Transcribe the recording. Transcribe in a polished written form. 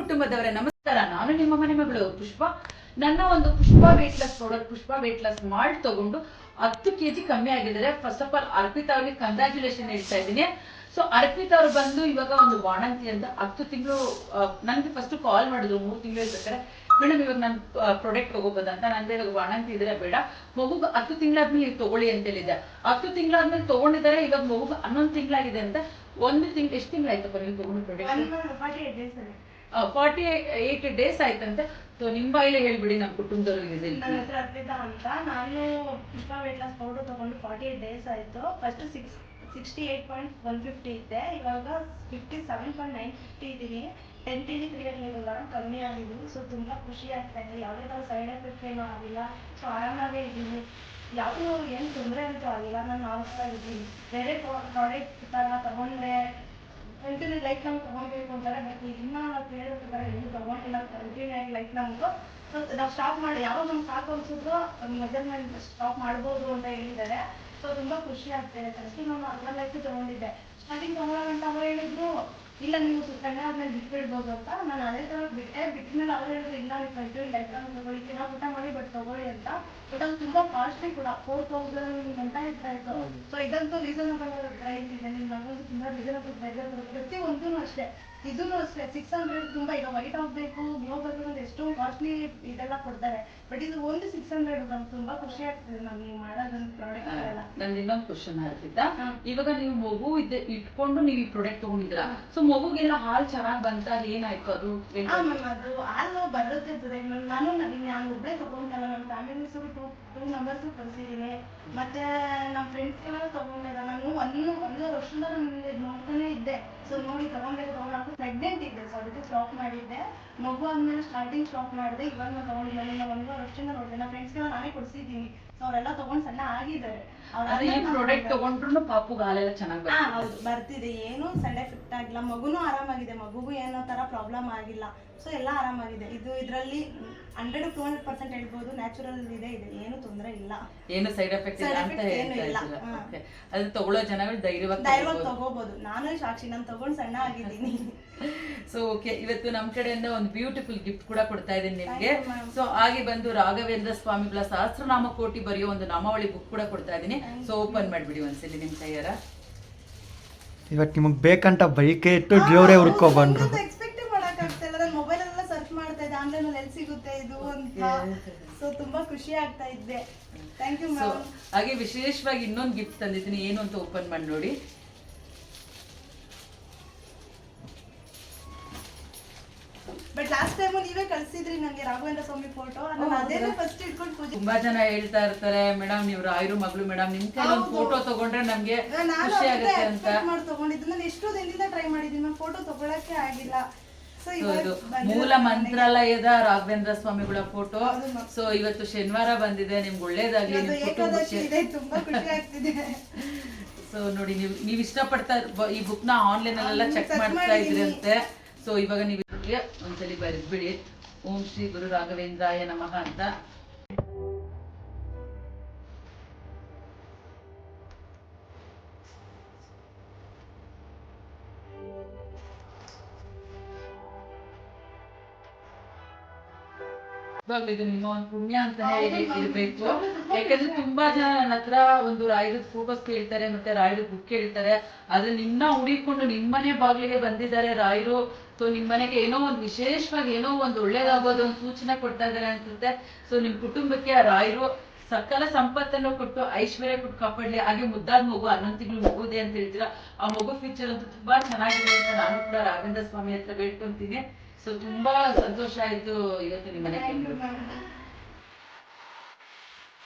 ಕುಟುಂಬದವರೇ ನಮಸ್ಕಾರ. ನಾನು ನಿಮ್ಮ ಮನೆ ಮಗಳು ಪುಷ್ಪ. ನನ್ನ ಒಂದು ಪುಷ್ಪ ವೇಟ್ ಲಾಸ್ ಪ್ರಾಡಕ್ಟ್, ಪುಷ್ಪ ವೇಟ್ ಲಾಸ್ ಮಾಲ್ಟ್ ತಗೊಂಡು 10 kg ಕಮ್ಮಿ ಆಗಿದ್ದಾರೆ. ಫಸ್ಟ್ ಆಫ್ ಆಲ್ ಅರ್ಪಿತಾ ಅವ್ರಿಗೆ ಕಂಗ್ರಾಚುಲೇಷನ್ ಹೇಳ್ತಾ ಇದ್ದೀನಿ. ಸೊ ಅರ್ಪಿತಾ ಅವ್ರು ಬಂದು ಇವಾಗ ಒಂದು ಬಾಣಂತಿ ಅಂತ 10 ತಿಂಗಳು ನನಗೆ ಫಸ್ಟ್ ಕಾಲ್ ಮಾಡಿದ್ರು, 3 ತಿಂಗಳು ಇರ್ಬೇಕಾದ್ರೆ ಮೇಡಮ್ ಇವಾಗ ನಾನು ಪ್ರಾಡಕ್ಟ್ ತಗೋಬೋದಂತ. ನಂದೇ ಇವಾಗ ಬಾಣಂತಿ ಇದ್ರೆ ಬೇಡ, ಮಗುಗೆ 10 ತಿಂಗಳಾದ್ಮೇಲೆ ನೀವು ತಗೊಳ್ಳಿ ಅಂತ ಹೇಳಿದ್ದೆ. 10 ತಿಂಗಳಾದ್ಮೇಲೆ ತಗೊಂಡಿದ್ದಾರೆ. ಇವಾಗ ಮಗುಗೆ 11 ತಿಂಗಳಾಗಿದೆ ಅಂತ. 1 ತಿಂಗಳು ಎಷ್ಟು ತಿಂಗಳಾಯ್ತಪ್ಪ ನೀವು ತಗೊಂಡು ಪ್ರಾಡಕ್ಟ್? 48 ಡೇಸ್ ಆಯ್ತಂತೆ. ಸೊ ನಿಮ್ ಬಾಯಿಲೆ ಹೇಳ್ಬಿಡಿ ನಮ್ಮ ಕುಟುಂಬದವ್ರಿಗೆ. ನನ್ನ ಹೆಸರು ಅರ್ಪಿತಾ ಅಂತ. ನಾನು ಪುಷ್ಪ ವೇಟ್ ಲಾಸ್ ಪೌಡರ್ ತಗೊಂಡು 48 ಡೇಸ್ ಆಯ್ತು. ಫಸ್ಟ್ 68.150 ಇದ್ದೆ, ಇವಾಗ 57.950 ಇದ್ದೀನಿ. 10 kg 3 ಕಮ್ಮಿ ಆಗಿದ್ದೀನಿ. ಸೊ ತುಂಬಾ ಖುಷಿ ಆಗ್ತಾ ಇದೆ. ಯಾವುದೇ ತರ ಸೈಡ್ ಎಫೆಕ್ಟ್ ಏನೂ ಆಗಿಲ್ಲ. ಸೊ ಆರಾಮಾಗೇ ಇದ್ದೀನಿ. ಯಾವುದೂ ಏನು ತೊಂದರೆ ಅಂತೂ ಆಗಿಲ್ಲ. ನಾನು ನಾರ್ಮಲ್ ಆಗಿದ್ದೀನಿ. ಬೇರೆ ಪ್ರಾಡಕ್ಟ್ ತರ ತಗೊಂಡ್ರೆ ಕಂಟಿನ್ಯೂ ಲೈಫ್ ನಮ್ಗೆ ತಗೊಬೇಕು ಅಂತಾರೆ. ಬಟ್ ಇನ್ನ ನಾವು ಕೇಳಿದ್ರೆ ಇನ್ನೂ ತಗೊಂಡಿಲ್ಲ. ಕಂಟಿನ್ಯೂ ಆಗಿ ಲೈಫ್ ನಮ್ಗೆ ನಾವು ಸ್ಟಾಪ್ ಮಾಡಿ ಯಾವಾಗ ನಮ್ಗೆ ಸಾಕು ಅನ್ಸಿದ್ರು ಮೆಜರ್ಮೆಂಟ್ ಸ್ಟಾಪ್ ಮಾಡ್ಬೋದು ಅಂತ ಹೇಳಿದ್ದಾರೆ. ಸೊ ತುಂಬಾ ಖುಷಿ ಆಗ್ತಿದೆ. ಫಸ್ಟ್ ನಾನು ನಾರ್ಮಲ್ ಲೈಫ್ ತಗೊಂಡಿದ್ದೆ. ಸ್ಟಾರ್ಟಿಂಗ್ ತಗೊಳ್ಳೋಣ ಅವ್ರು ಹೇಳಿದ್ರು ಇಲ್ಲ ನೀವು ಸಣ್ಣ ಆದ್ಮೇಲೆ ಬಿಟ್ಬಿಡ್ಬೋದು ಅಂತ. ನಾನು ಅದೇ ತರ ಬಿಟ್ಮೇಲೆ ಅವ್ರು ಹೇಳಿದ್ರು ಇಲ್ಲ ನೀವು ಕಂಟಿನ್ಯೂ ಲೈಫ್ ತಗೊಳ್ಳಿ, ಚೆನ್ನಾಗಿ ಊಟ ಮಾಡಿ ಬಟ್ ತಗೊಳ್ಳಿ ಅಂತ. ಬಟ್ ಅದು ತುಂಬಾ ಕಾಸ್ಟ್ಲಿ ಕೂಡ, 4000 ಅಂತ ಇರ್ತಾ ಇತ್ತು. ಸೊ ಇದಂತೂ ರೀಸನಬಲ್ ಪ್ರೈಸ್ ಇದೆ. ನಿಮ್ಮ ಮಗಂದು ತುಂಬಾ ರೀಸನಬಲ್ ಪ್ರೈಸ್ ಬರುತ್ತೆ. ಪ್ರತಿಯೊಂದೂ ಅಷ್ಟೇ, ಇದೂ ಅಷ್ಟೇ 600 ತುಂಬಾ. ಈಗ ವೈಟ್ ಆಗಬೇಕು, ಗ್ಲೋ ಬರಬೇಕು ಅಂತ ಎಷ್ಟೋ ಕಾಸ್ಟ್ಲಿ ಇದೆಲ್ಲ ಕೊಡ್ತಾರೆ. ಬಟ್ ಇದು ಒಂದು 600 ನಮ್ಗೆ ತುಂಬಾ ಖುಷಿ ಆಗ್ತದೆ ನಮ್ಗೆ ಮಾಡೋದಂತ ಪ್ರಾಡಕ್ಟ್ ಎಲ್ಲ. ನಂದು ಇನ್ನೊಂದು ಕ್ವಶನ್ ಆಗ್ತಿದ್ದ, ಇವಾಗ ನೀವು ಮಗು ಇಟ್ಕೊಂಡು ನೀವು ಈ ಪ್ರಾಡಕ್ಟ್ ತಗೊಂಡಿದ್ರ, ಸೊ ಮಗುಗೆಲ್ಲ ಹಾಲು ಚೆನ್ನಾಗಿ ಬಂತ? ಏನಾಯ್ತು ಅದು? ಅದು ಹಾಲು ಬರುತ್ತಿರ್ತದೆ. ನಾನು ಒಬ್ಬಳೇ ತಗೊಂಡಲ್ಲ, ನನ್ನ ಫ್ಯಾಮಿಲೀಸ್ 2 ಮೆಂಬರ್ಸ್ ಕಳ್ಸಿದ್ದೀನಿ. ಮತ್ತೆ ನಮ್ಮ ಫ್ರೆಂಡ್ಸ್ ಎಲ್ಲ ತಗೊಂಡಿಲ್ಲ. ನಾನು ಒಂದು ವರ್ಷದಿಂದ ನೋಡ್ತಾನೆ ಇದ್ದೆ. ಸೊ ನೋಡಿ ತಗೊಂಡ್ಬೇಕು ಪ್ರೆಗ್ನೆಂಟ್ ಇದ್ದೆ. ಸೊ ಅದಕ್ಕೆ ಸ್ಟಾಪ್ ಮಾಡಿದ್ದೆ. ಮಗು ಆದ್ಮೇಲೆ ಸ್ಟಾರ್ಟಿಂಗ್ ಸ್ಟಾಪ್ ಮಾಡಿದೆ. ಇವಾಗ ನಾನು ತಗೊಂಡಿಲ್ಲ. ನನ್ನ 1 ವರ್ಷದಿಂದ ನೋಡಿದೆ. ನನ್ನ ಫ್ರೆಂಡ್ಸ್ಗೆಲ್ಲ ನಾನೇ ಕೊಡ್ಸಿದ್ದೀನಿ. ಸೊ ಅವರೆಲ್ಲ ತಗೊಂಡು ಸಣ್ಣ ಆಗಿದ್ದಾರೆ. ಈ ಪ್ರಾಡಕ್ಟ್ ತಗೊಂಡ್ರು ಪಾಪುಗೆ ಹಾಲೆಲ್ಲ ಚೆನ್ನಾಗಿ ಬರ್ತದೆ? ಹೌದು ಬರ್ತಿದೆ. ಏನು ಸೈಡ್ ಎಫೆಕ್ಟ್ ಆಗಿಲ್ಲ. ಮಗುನು ಆರಾಮಾಗಿದೆ. ಮಗುಗೂ ಏನೋ ತರ ಪ್ರಾಬ್ಲಮ್ ಆಗಿಲ್ಲ. ಸೊ ಎಲ್ಲ ಆರಾಮಾಗಿದೆ. ಇದರಲ್ಲಿ 100-200% ಹೇಳ್ಬೋದು ನ್ಯಾಚುರಲ್ ಇದೆ. ಏನು ತೊಂದರೆ ಇಲ್ಲ, ಏನು ಸೈಡ್ ಎಫೆಕ್ಟ್ ಇಲ್ಲ ಅಂತ ಹೇಳ್ತಾ ಇದ್ದೀರಾ? ಅದು ತಗೊಳ್ಳೋ ಜನಗಳು ಧೈರ್ಯವಾಗಿ ತಗೋಬಹುದು. ನಾನು ಸಾಕ್ಷಿ, ನಾನು ತಗೊಂಡು ಸಣ್ಣ ಆಗಿದ್ದೀನಿ. ಸೊ ಓಕೆ, ಇವತ್ತು ನಮ್ಮ ಕಡೆಯಿಂದ ಒಂದು ಬ್ಯೂಟಿಫುಲ್ ಗಿಫ್ಟ್ ಕೂಡ ಕೊಡ್ತಾ ಇದ್ದೀನಿ ನಿಮ್ಗೆ. ಸೊ ಹಾಗೆ ಬಂದು ರಾಘವೇಂದ್ರ ಸ್ವಾಮಿಗಳ ಸಹಸ್ರನಾಮ ಕೋಟಿ ಬರೆಯೋ ಒಂದು ನಾಮಾವಳಿ ಬುಕ್ ಕೂಡ ಕೊಡ್ತಾ ಇದ್ದೀನಿ. ಸೊ ಓಪನ್ ಮಾಡ್ಬಿಡಿ ಒಂದ್ಸಲಿ ನಿಮ್ ಕೈಯಾರ. ಇವತ್ತು ನಿಮಗೆ ಬೇಕಂತ ಬೈಕೆ ಇಟ್ಟು ದೇವರೇ ಹುಡ್ಕೊ ಬಂದ್ರು. ಎಕ್ಸ್ಪೆಕ್ಟ್ ಮಾಡಕ್ಕಾಗ್ತಾ ಇಲ್ಲ. ನಾನು ಮೊಬೈಲ್ ಎಲ್ಲ ಸರ್ಚ್ ಮಾಡ್ತಾ ಇದ್ದೆ, ಆನ್ಲೈನ್ ಅಲ್ಲಿ ಎಲ್ಲಿ ಸಿಗುತ್ತೆ ಇದು ಅಂತ. ಸೊ ತುಂಬಾ ಖುಷಿ ಆಗ್ತಾ ಇದ್ದೆ. Thank you ma'am. ಹಾಗೆ ವಿಶೇಷವಾಗಿ ಇನ್ನೊಂದು ಗಿಫ್ಟ್ ತಂದಿದ್ದೀನಿ, ಏನು ಅಂತ ಓಪನ್ ಮಾಡಿ ನೋಡಿ. ಬಟ್ ಲಾಸ್ಟ್ ಟೈಮ್ ನೀವೇ ಕಳ್ಸಿದ್ರಿ ನಂಗೆ ರಾಘವೇಂದ್ರ ಸ್ವಾಮಿ ಫೋಟೋ. ನಾನು ಅದೇನೇ ಫಸ್ಟ್ ಇಟ್ಕೊಂಡು ಪೂಜೆ. ತುಂಬಾ ಜನ ಹೇಳ್ತಾ ಇರ್ತಾರೆ, ಮೇಡಮ್ ನೀವು ರಾಯರು ಮಗಳು ಮೇಡಮ್, ನಿಮ್ ಕೈ ಒಂದು ಫೋಟೋ ತಗೊಂಡ್ರೆ ನಮ್ಗೆ ಖುಷಿ ಆಗುತ್ತೆ ಅಂತ ಮಾಡಿ ತಗೊಂಡಿದ್ದು. ನಾನು ಎಷ್ಟೋ ದಿನದಿಂದ ಟ್ರೈ ಮಾಡಿದ್ದೀನಿ, ನಾನು ಫೋಟೋ ತಗೊಳಕ್ಕೆ ಆಗಿಲ್ಲ. ಸೊ ಇದು ಮೂಲ ಮಂತ್ರಾಲಯದ ರಾಘವೇಂದ್ರ ಸ್ವಾಮಿಗಳ ಫೋಟೋ. ಸೊ ಇವತ್ತು ಶನಿವಾರ ಬಂದಿದೆ, ನಿಮ್ಗೆ ಒಳ್ಳೇದಾಗ್ಲಿ. ತುಂಬಾ ಖುಷಿ ಆಗ್ತಿದೆ. ಸೊ ನೋಡಿ, ನೀವು ಇಷ್ಟಪಡ್ತಾ ಈ ಬುಕ್ ನ ಆನ್ಲೈನ್ ಅಲ್ಲೆಲ್ಲ ಚೆಕ್ ಮಾಡ್ತಾ ಇದ್ರಿ ಅಂತೆ. ಸೊ ಇವಾಗ ನೀವು ಒಂದ್ಸಲಿ ಬರೆದ್ಬಿಡಿ, ಓಂ ಶ್ರೀ ಗುರು ರಾಘವೇಂದ್ರಾಯ ನಮಃ ಅಂತ. ಇದು ನಿಮ್ಮ ಒಂದು ಪುಣ್ಯ ಅಂತಾನೆ ಇರ್ಬೇಕು. ಯಾಕಂದ್ರೆ ತುಂಬಾ ಜನ ನನ್ನ ಹತ್ರ ಒಂದು ರಾಯರದ ಫೋಟೋಸ್ ಕೇಳ್ತಾರೆ, ಮತ್ತೆ ರಾಯರದ ಬುಕ್ ಕೇಳ್ತಾರೆ. ಆದ್ರೆ ನಿನ್ನ ಹುಡುಕೊಂಡು ನಿಮ್ಮನೆ ಬಾಗಿಲಿಗೆ ಬಂದಿದ್ದಾರೆ ರಾಯರು. ಸೊ ನಿಮ್ಮನೆಗೆ ಏನೋ ಒಂದು ವಿಶೇಷವಾಗಿ ಏನೋ ಒಂದು ಒಳ್ಳೇದಾಗೋದು ಒಂದು ಸೂಚನೆ ಕೊಡ್ತಾ ಇದ್ದಾರೆ ಅನ್ಸುತ್ತೆ. ಸೊ ನಿಮ್ ಕುಟುಂಬಕ್ಕೆ ಆ ರಾಯರು ಸಕಲ ಸಂಪತ್ತನ್ನು ಕೊಟ್ಟು ಐಶ್ವರ್ಯ ಕೊಟ್ಟು ಕಾಪಾಡ್ಲಿ. ಹಾಗೆ ಮುದ್ದಾದ ಮಗು 11 ತಿಂಗಳು ಮಗುದೆ ಅಂತ ಹೇಳ್ತೀರಾ, ಆ ಮಗು ಫ್ಯೂಚರ್ ಅಂತೂ ತುಂಬಾ ಚೆನ್ನಾಗಿದೆ ಅಂತ ನಾನು ಕೂಡ ರಾಘವೇಂದ್ರ ಸ್ವಾಮಿ ಹತ್ರ ಬೇಡ್ಕೊಂತೀನಿ. ಸೊ ತುಂಬಾ ಸಂತೋಷ ಆಯ್ತು ಇವತ್ತು ನಿಮ್ಮ ಮನೆಗೆ.